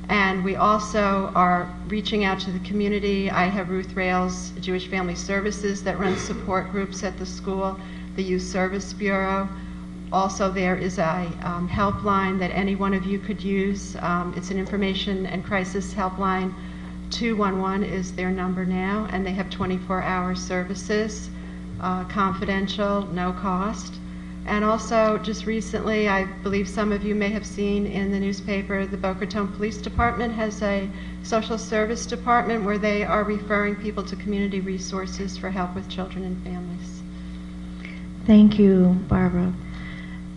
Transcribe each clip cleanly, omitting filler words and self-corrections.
And we also are reaching out to the community. I have Ruth Rails Jewish Family Services that runs support groups at the school, the Youth Service Bureau. Also, there is a helpline that any one of you could use. It's an information and crisis helpline. 211 is their number now, and they have 24-hour services, confidential, no cost. And also, just recently, I believe some of you may have seen in the newspaper, the Boca Raton Police Department has a social service department where they are referring people to community resources for help with children and families. Thank you, Barbara.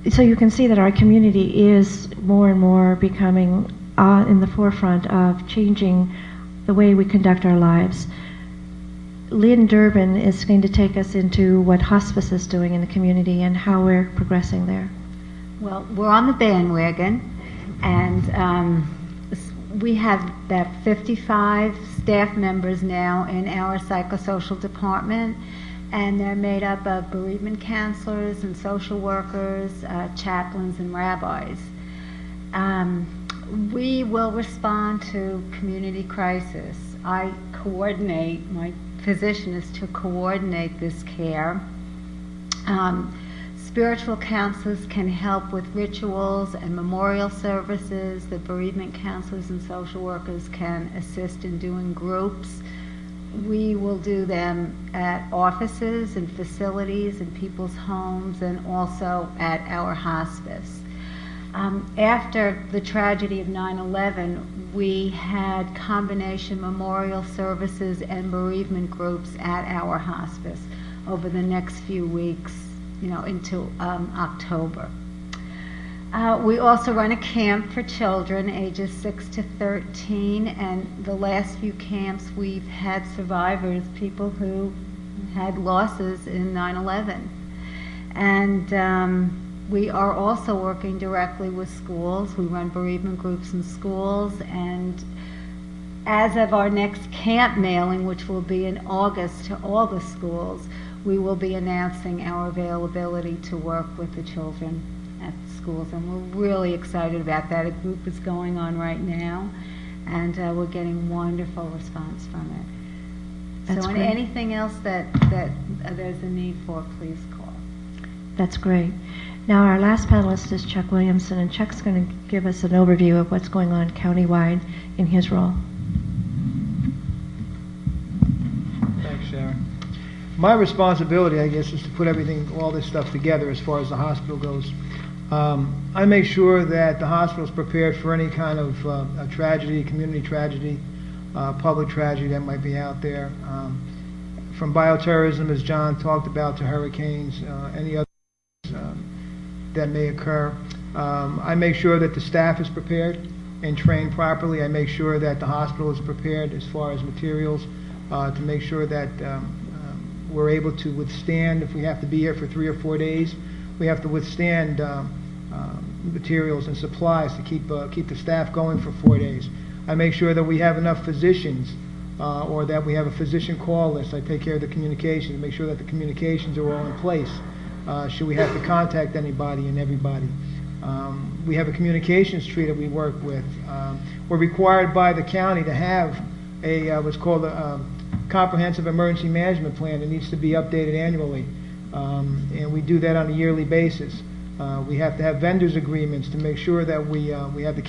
So you can see that our community is more and more becoming in the forefront of changing the way we conduct our lives. Lynn Durbin is going to take us into what hospice is doing in the community and how we're progressing there. Well, we're on the bandwagon, and we have about 55 staff members now in our psychosocial department, and they're made up of bereavement counselors and social workers, chaplains, and rabbis. We will respond to community crisis. I coordinate, my position is to coordinate this care. Spiritual counselors can help with rituals and memorial services. The bereavement counselors and social workers can assist in doing groups. We will do them at offices and facilities in people's homes and also at our hospice. After the tragedy of 9/11, we had combination memorial services and bereavement groups at our hospice over the next few weeks, into October. We also run a camp for children ages 6 to 13, and the last few camps we've had survivors, people who had losses in 9/11. And we are also working directly with schools. We run bereavement groups in schools, and as of our next camp mailing, which will be in August to all the schools, we will be announcing our availability to work with the children at the schools, and we're really excited about that. A group is going on right now, and we're getting wonderful response from it. That's so great. Anything else that there's a need for, please call. That's great. Now our last panelist is Chuck Williamson, and Chuck's going to give us an overview of what's going on countywide in his role. Thanks, Sharon. My responsibility, I guess, is to put all this stuff together as far as the hospital goes. I make sure that the hospital is prepared for any kind of a tragedy, community tragedy, public tragedy that might be out there. From bioterrorism, as John talked about, to hurricanes, any other that may occur. I make sure that the staff is prepared and trained properly. I make sure that the hospital is prepared as far as materials to make sure that we're able to withstand, if we have to be here for 3 or 4 days, we have to withstand materials and supplies to keep the staff going for 4 days. I make sure that we have enough physicians or that we have a physician call list. I take care of the communications, make sure that the communications are all in place. Should we have to contact anybody and everybody. We have a communications tree that we work with. We're required by the county to have what's called a comprehensive emergency management plan that needs to be updated annually. And we do that on a yearly basis. We have to have vendors agreements to make sure that we have the